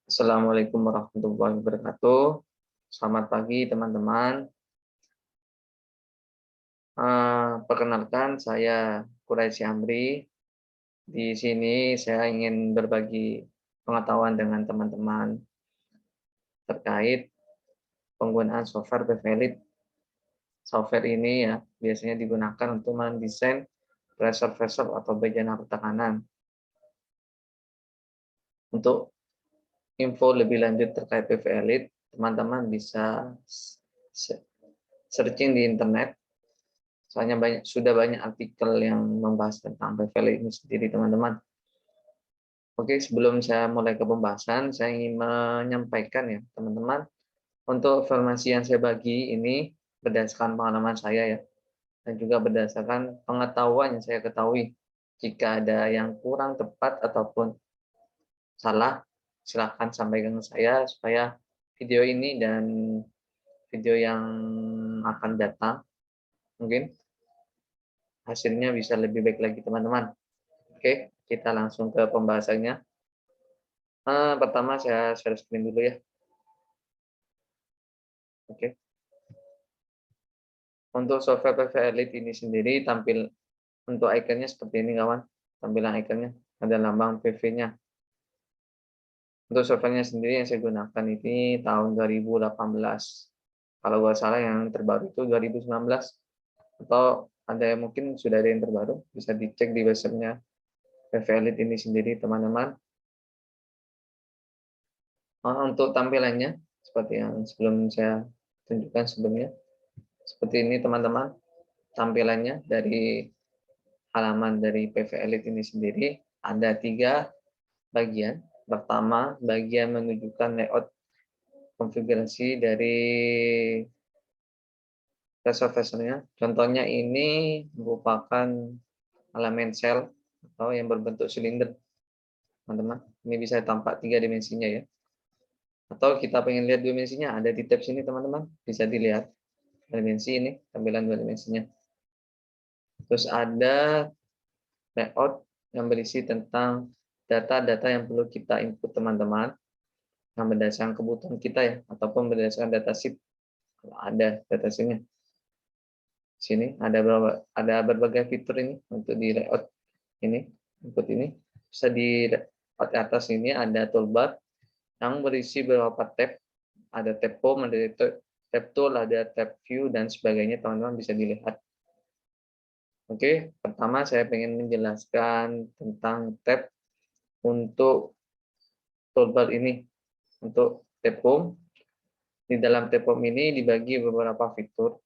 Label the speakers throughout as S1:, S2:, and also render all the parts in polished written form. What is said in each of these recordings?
S1: Assalamualaikum warahmatullahi wabarakatuh. Selamat pagi teman-teman. Perkenalkan saya Quraisy Amri. Di sini saya ingin berbagi pengetahuan dengan teman-teman terkait penggunaan software PVLIT. Software ini ya biasanya digunakan untuk mendesain pressure vessel atau bagian arus tekanan. Untuk info lebih lanjut terkait PVLIT, teman-teman bisa searching di internet. Soalnya sudah banyak artikel yang membahas tentang PVL ini sendiri, teman-teman. Oke, sebelum saya mulai ke pembahasan, saya ingin menyampaikan ya, teman-teman, untuk informasi yang saya bagi ini berdasarkan pengalaman saya ya, dan juga berdasarkan pengetahuan yang saya ketahui. Jika ada yang kurang tepat ataupun salah, silahkan sampaikan ke saya supaya video ini dan video yang akan datang mungkin hasilnya bisa lebih baik lagi, teman-teman. Oke, kita langsung ke pembahasannya. Pertama saya share screen dulu ya. Oke. Untuk software PVLIT ini sendiri tampil untuk ikonnya seperti ini kawan. Tampilan ikonnya ada lambang PV-nya. Untuk softwarenya sendiri yang saya gunakan ini tahun 2018. Kalau nggak salah yang terbaru itu 2019. Atau ada yang mungkin sudah ada yang terbaru, bisa dicek di websitenya PVLIT ini sendiri, teman-teman. Untuk tampilannya, seperti yang sebelum saya tunjukkan sebelumnya. Seperti ini teman-teman, tampilannya dari halaman dari PVLIT ini sendiri ada 3 bagian. Pertama, bagian menunjukkan layout konfigurasi dari pressure-nya. Contohnya ini merupakan elemen sel atau yang berbentuk silinder, teman-teman. Ini bisa tampak 3 dimensinya ya. Atau kita pengen lihat dimensinya, ada di tab sini teman-teman, bisa dilihat dimensi ini, tampilan 2 dimensinya. Terus ada layout yang berisi tentang data-data yang perlu kita input, teman-teman, yang berdasarkan kebutuhan kita ya, ataupun berdasarkan datasheet. Kalau ada datasheetnya, sini ada berbagai fitur ini untuk di layout ini, input ini. Bisa di layout atas ini ada toolbar yang berisi beberapa tab, ada tab home, ada tab tool, ada tab view dan sebagainya, teman-teman bisa dilihat. Oke, pertama saya ingin menjelaskan tentang tab untuk toolbar ini. Untuk tab home, di dalam tab home ini dibagi beberapa fitur.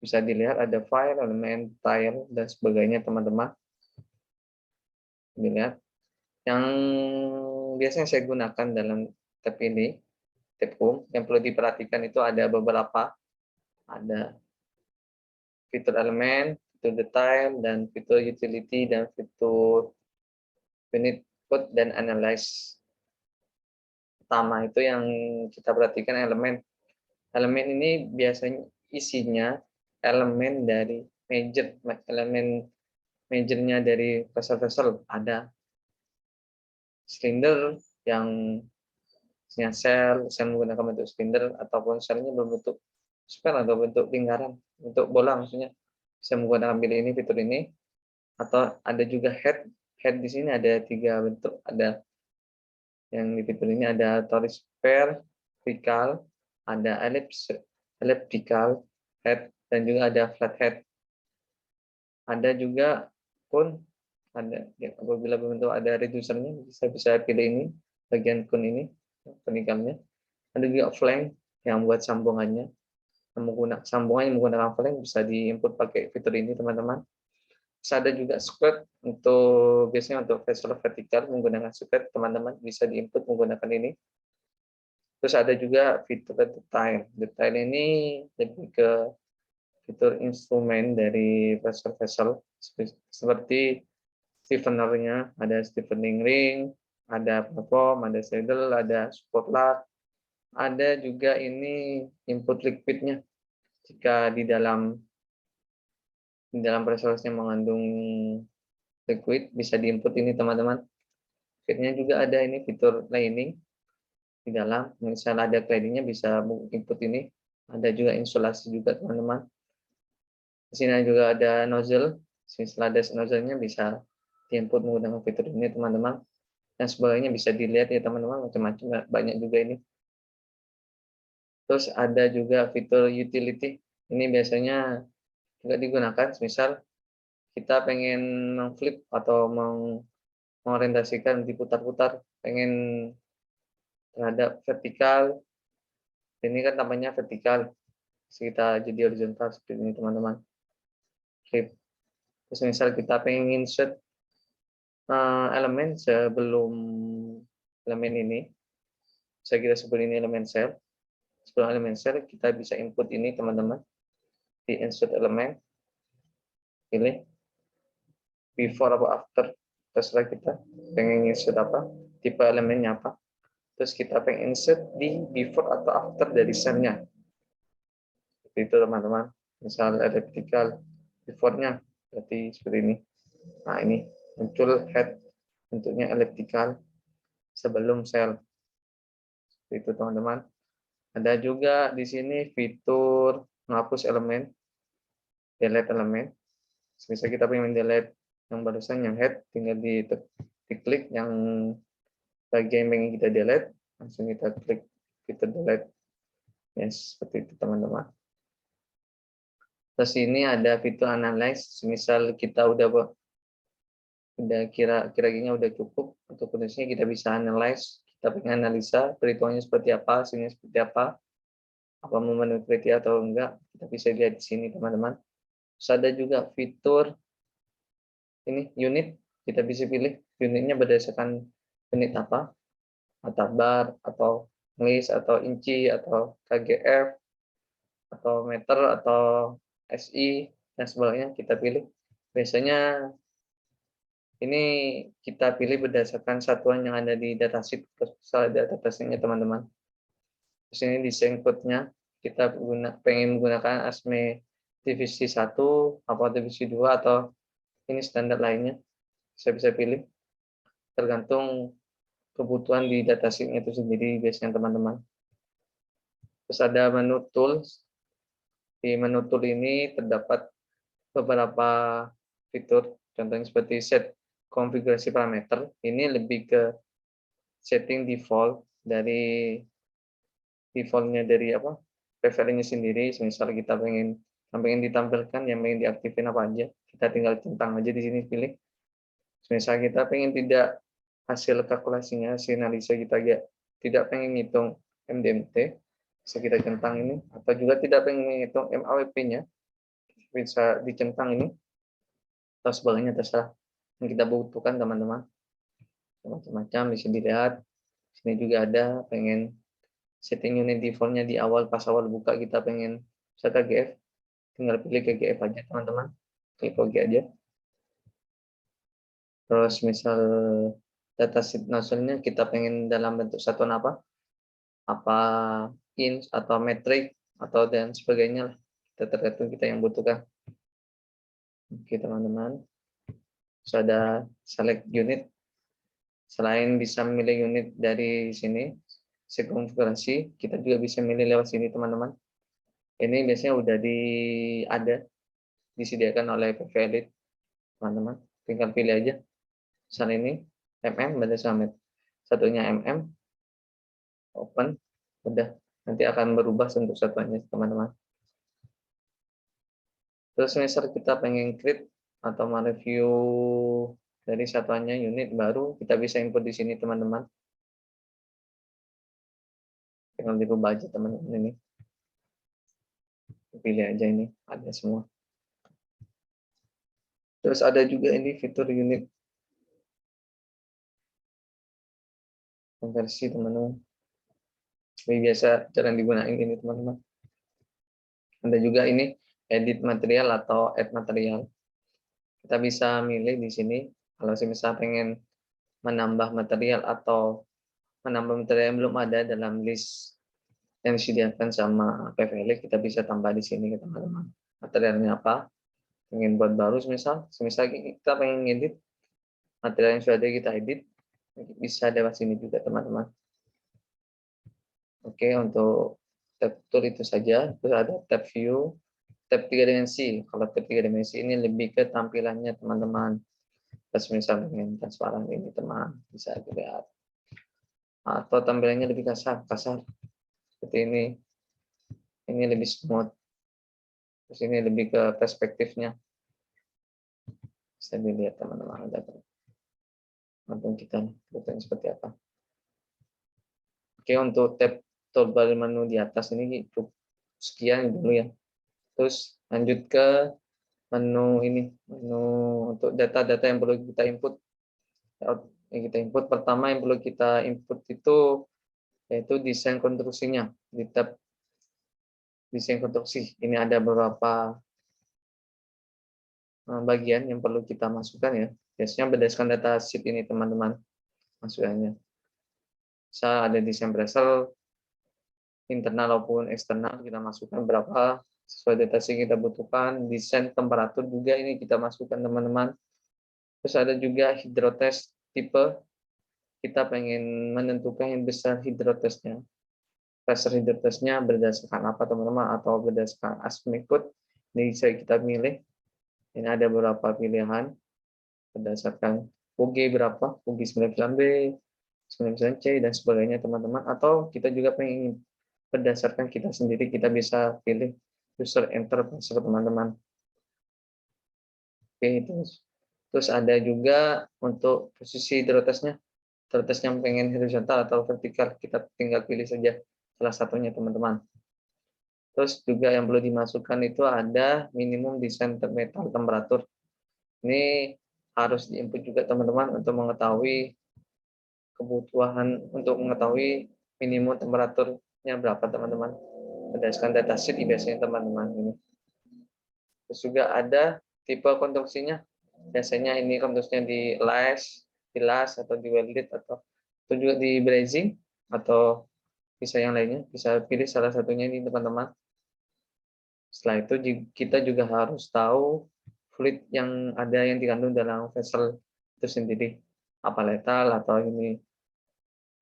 S1: Bisa dilihat ada file, elemen, tile, dan sebagainya, teman-teman. Dilihat. Yang biasanya saya gunakan dalam tab ini, tab home, yang perlu diperhatikan itu ada beberapa. Ada fitur elemen, fitur detail, dan fitur utility, dan fitur unit code dan analyze. Pertama itu yang kita perhatikan elemen. Elemen ini biasanya isinya elemen dari elemen majornya dari vessel-vessel. Ada silinder yang sel menggunakan bentuk silinder ataupun selnya berbentuk sphere atau bentuk lingkaran, bentuk bola maksudnya. Bisa menggunakan pilih ini, fitur ini. Atau ada juga head. Head di sini ada 3 bentuk. Ada yang di fitur ini ada torus sphere, vertikal, ada elliptical head, dan juga ada flat head. Ada juga cone, ada ya, apabila berbentuk ada reducernya bisa pilih ini, bagian cone ini, vertikalnya. Ada juga flank yang buat sambungannya. Sambungan yang menggunakan flank bisa diinput pakai fitur ini, teman-teman. Terus ada juga square biasanya untuk vessel vertikal menggunakan square, teman-teman bisa diinput menggunakan ini. Terus ada juga fitur detail. Detail ini lebih ke fitur instrumen dari vessel seperti stiffener-nya, ada stiffening ring, ada platform, ada saddle, ada support lug, ada juga ini input liquidnya. Jika di dalam pressurnya mengandung liquid bisa diinput ini, teman-teman. Fitnya juga ada ini fitur lining di dalam, misalnya ada cladding-nya bisa input ini, ada juga insulasi juga teman-teman. Di sini juga ada nozzle, misalnya ada nozzle-nya bisa diinput menggunakan fitur ini teman-teman. Dan sebagainya bisa dilihat ya teman-teman, macam-macam banyak juga ini. Terus ada juga fitur utility, ini biasanya juga digunakan, misal kita pengen mengflip atau mengorientasikan diputar-putar, pengen terhadap vertikal, ini kan namanya vertikal, kita jadi horizontal seperti ini teman-teman, flip. Terus misal kita pengen insert elemen sebelum elemen ini, saya kira sebelum ini elemen cell, sebelum elemen cell kita bisa input ini teman-teman, di insert elemen, pilih before atau after, terserah kita pengen insert apa, tipe elemennya apa, terus kita pengen insert di before atau after dari cell-nya. Seperti itu teman-teman. Misal vertikal before-nya berarti seperti ini. Nah, ini muncul head bentuknya elliptical sebelum sel. Seperti itu teman-teman. Ada juga di sini fitur menghapus elemen, delete elemen. Bisa kita pengen delete yang barusan yang head, tinggal diklik yang bagian yang pengen kita delete, langsung kita klik fitur delete. Yes, seperti itu teman-teman. Terus ini ada fitur analyze, misal kita udah kira-kiranya udah cukup untuk kondisinya, kita bisa analyze, kita pengen analisa perhitungannya seperti apa, hasilnya seperti apa memenuhi kriteria atau enggak, kita bisa lihat di sini teman-teman. Terus ada juga fitur ini unit, kita bisa pilih unitnya berdasarkan unit apa, atau bar, atau mils, atau inci, atau kgf, atau meter, atau SI, dan sebagainya kita pilih. Biasanya ini kita pilih berdasarkan satuan yang ada di datasheet, datasheetnya teman-teman. Di sini desain code-nya kita pengen menggunakan ASME divisi 1, apa divisi 2, atau ini standar lainnya. Saya bisa pilih tergantung kebutuhan di datasheet-nya itu sendiri biasanya teman-teman. Terus ada menu tools. Di menu tool ini terdapat beberapa fitur, contohnya seperti set konfigurasi parameter. Ini lebih ke setting defaultnya dari apa, preferensinya sendiri. Misal kita pengen ditampilkan, yang pengen diaktifin apa aja, kita tinggal centang aja di sini pilih. Misal kita pengen tidak hasil kalkulasinya, hasil analisa kita tidak pengen ngitung MDMT, bisa kita centang ini, atau juga tidak pengen ngitung MAWP-nya, bisa dicentang ini, atau sebagainya, terserah yang kita butuhkan teman-teman. Macam-macam bisa dilihat. Sini juga ada pengen setting unit default-nya di awal, pas awal buka kita pengen bisa KGF, tinggal pilih KGF aja teman-teman, klik OK aja. Terus misal datasheet nozzle-nya kita pengen dalam bentuk satuan apa inch atau metrik atau dan sebagainya lah, kita tergantung kita yang butuhkan. Oke teman-teman, terus ada select unit. Selain bisa memilih unit dari sini, konfigurasi, kita juga bisa milih lewat sini teman-teman. Ini biasanya udah disediakan oleh PV Elite teman-teman, tinggal pilih aja. Misalnya ini mm berarti sama satunya open, udah nanti akan berubah untuk satuannya teman-teman. Terus misal kita pengen create atau mereview dari satuannya unit baru, kita bisa input di sini teman-teman. Tinggal dirubah aja teman-teman ini. Pilih aja ini, ada semua. Terus ada juga ini fitur unit konversi teman-teman. Ini biasa jarang digunakan ini teman-teman. Ada juga ini edit material atau add material. Kita bisa milih di sini kalau misalnya pengen menambah material atau menambah material yang belum ada dalam list yang disediakan sama PVL, kita bisa tambah di sini teman-teman. Materialnya apa? Pengen buat baru misal kita pengen edit material yang sudah ada kita edit, Bisa lewat sini juga teman-teman. Oke, untuk tab tool itu saja. Terus ada tab view, tab 3 dimensi. Kalau tab 3 dimensi ini lebih ke tampilannya teman-teman. Terus misal dengan transparan ini teman bisa dilihat. Atau tampilannya lebih kasar seperti ini. Ini lebih smooth. Terus ini lebih ke perspektifnya. Bisa dilihat teman-teman. Nonton kita bentuknya seperti apa. Oke, untuk tab toolbar menu di atas ini cukup sekian dulu ya. Terus lanjut ke menu ini, menu untuk data-data yang perlu kita input. Pertama yang perlu kita input itu yaitu desain konstruksinya. Di tab desain konstruksi ini ada beberapa bagian yang perlu kita masukkan ya. Biasanya berdasarkan data sheet ini teman-teman masukannya. Bisa ada desain browser internal maupun eksternal, kita masukkan berapa sesuai data sheet kita butuhkan. Desain temperatur juga ini kita masukkan teman-teman. Terus ada juga hidrotest tipe, kita pengen menentukan yang besar hidrotestnya. Pressure hidrotestnya berdasarkan apa teman-teman, atau berdasarkan ASME code. Ini bisa kita pilih. Ini ada beberapa pilihan berdasarkan UG berapa, UG 99B, 99C, dan sebagainya teman-teman. Atau kita juga pengen berdasarkan kita sendiri, kita bisa pilih user enter pressure teman-teman. Oke, terus ada juga untuk posisi hidrotestnya. Hidrotes yang pengen horizontal atau vertikal, kita tinggal pilih saja salah satunya teman-teman. Terus juga yang perlu dimasukkan itu ada minimum desain metal temperatur. Ini harus diinput juga teman-teman untuk mengetahui kebutuhan, untuk mengetahui minimum temperaturnya berapa teman-teman. Berdasarkan datasheet biasanya teman-teman ini. Terus juga ada tipe konstruksinya. Biasanya ini konstruksinya di las atau di welded, atau juga di brazing, atau bisa yang lainnya. Bisa pilih salah satunya ini teman-teman. Setelah itu kita juga harus tahu fluid yang ada yang dikandung dalam vessel itu sendiri. Apa letal atau ini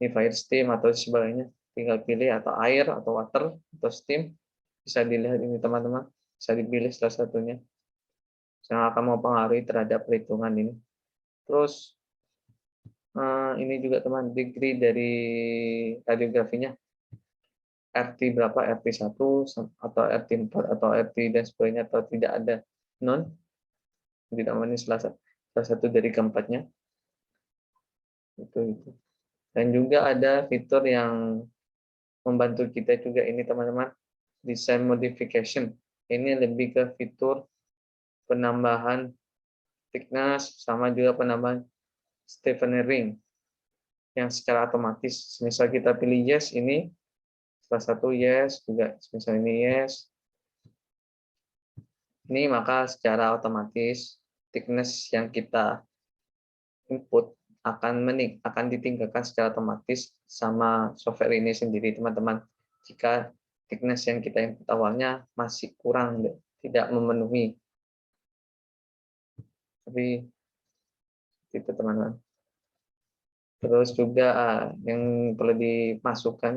S1: fire steam atau sebagainya. Tinggal pilih atau air atau water atau steam. Bisa dilihat ini teman-teman. Bisa dipilih salah satunya. Yang akan mempengaruhi terhadap perhitungan ini. Terus ini juga teman, degree dari radiografinya. RT berapa, RT1 atau RT4 atau RT dan sebagainya, atau tidak ada non, tidak ini salah satu dari keempatnya. Itu. Dan juga ada fitur yang membantu kita juga ini teman-teman, design modification. Ini lebih ke fitur penambahan thickness sama juga penambahan stiffening ring yang secara otomatis. Misal kita pilih yes, ini salah satu yes juga, misal ini yes. Ini maka secara otomatis thickness yang kita input akan ditingkatkan secara otomatis sama software ini sendiri teman-teman. Jika thickness yang kita input awalnya masih kurang, tidak memenuhi. Tapi itu teman-teman. Terus juga yang perlu dimasukkan,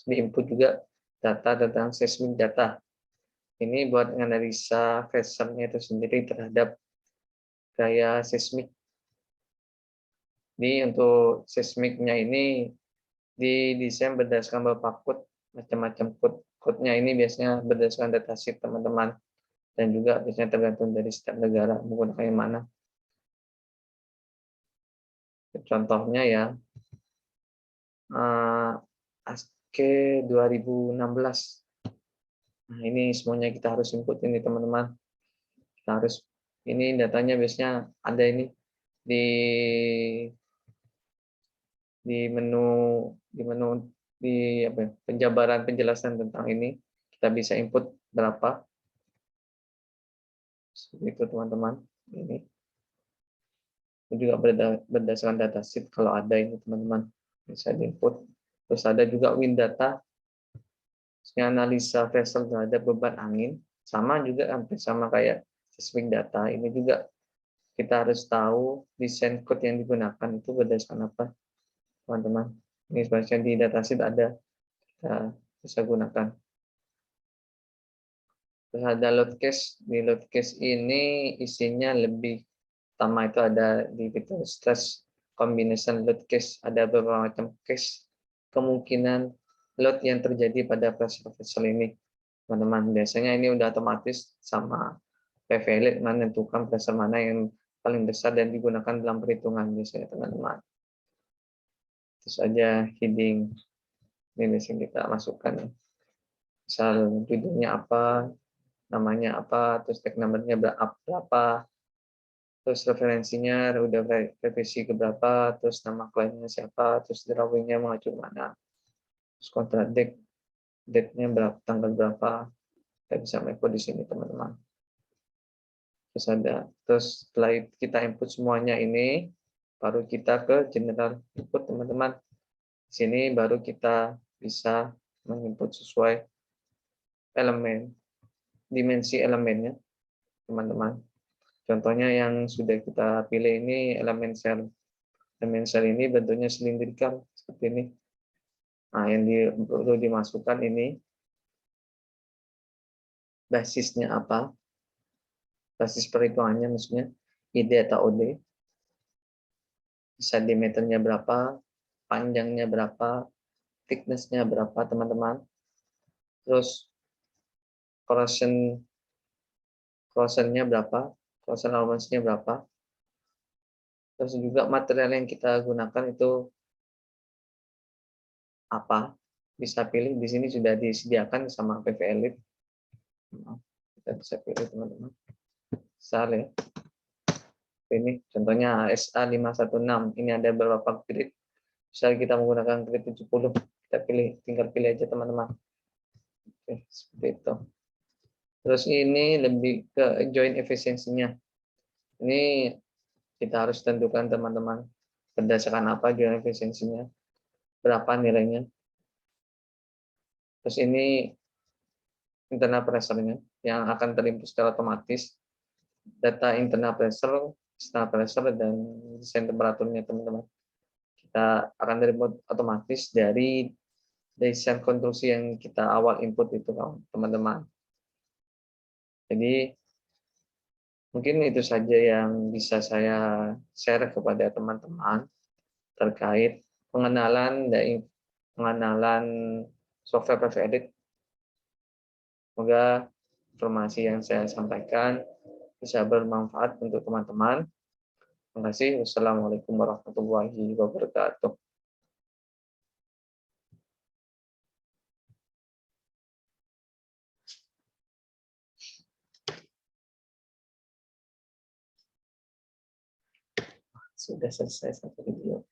S1: diinput juga data tentang seismic data. Ini buat menganalisa vesselnya itu sendiri terhadap gaya seismik. Ini untuk seismiknya ini didesain berdasarkan beberapa code, macam-macam code-nya ini biasanya berdasarkan datasheet teman-teman, dan juga biasanya tergantung dari setiap negara menggunakan yang mana. Contohnya ya, ASCII 2016. Nah, ini semuanya kita harus input ini teman-teman. Kita harus, ini datanya biasanya ada ini di menu apa ya, penjabaran penjelasan tentang ini. Kita bisa input berapa. Seperti itu teman-teman. Ini juga berdasarkan datasheet kalau ada ini teman-teman, bisa diinput. Terus ada juga wind data, analisa vessel terhadap beban angin, sama juga hampir sama kayak seismic data. Ini juga kita harus tahu desain code yang digunakan itu berdasarkan apa. teman-teman. Ini sebenarnya di datasheet ada, kita bisa gunakan. Terus ada load case. Di load case ini isinya lebih utama itu ada di fitur stress combination load case. Ada beberapa macam case kemungkinan load yang terjadi pada pressure vessel ini, teman-teman. Biasanya ini udah otomatis sama PV menentukan pressure mana yang paling besar dan digunakan dalam perhitungan biasanya, teman-teman. Terus aja heading ini biasanya kita masukkan, misal judulnya apa, namanya apa, terus tag numbernya berapa, terus referensinya udah revisi ke berapa, terus nama kliennya siapa, terus drawingnya mengacu mana, terus kontrak date-nya berapa, tanggal berapa, kita bisa input di sini, teman-teman. Terus setelah kita input semuanya ini, baru kita ke general input, teman-teman. Di sini baru kita bisa menginput sesuai elemen, dimensi elemennya, teman-teman. Contohnya yang sudah kita pilih ini elemen sel. Elemen sel ini bentuknya silindrikal seperti ini. Nah, yang perlu dimasukkan ini basisnya apa? Basis perhitungannya maksudnya ID atau OD. Diameternya berapa, panjangnya berapa, thickness-nya berapa, teman-teman. Terus corrosion-nya berapa, corrosion allowance-nya berapa. Terus juga material yang kita gunakan itu apa, bisa pilih. Di sini sudah disediakan sama PV Elite. Kita bisa pilih, teman-teman. Misal ya, ini contohnya SA 516. Ini ada beberapa grade. Misal kita menggunakan grade 70, kita tinggal pilih aja, teman-teman. Oke, seperti itu. Terus ini lebih ke join efisiensinya. Ini kita harus tentukan, teman-teman, berdasarkan apa join efisiensinya, berapa nilainya. Terus ini internal pressure-nya yang akan terinput secara otomatis, data internal pressure, external pressure, dan desain temperaturnya, teman-teman. Kita akan terinput otomatis dari desain konstruksi yang kita awal input itu, teman-teman. Jadi mungkin itu saja yang bisa saya share kepada teman-teman terkait pengenalan software PV Edit. Semoga informasi yang saya sampaikan bisa bermanfaat untuk teman-teman. Terima kasih. Wassalamualaikum warahmatullahi wabarakatuh. Sudah selesai satu video.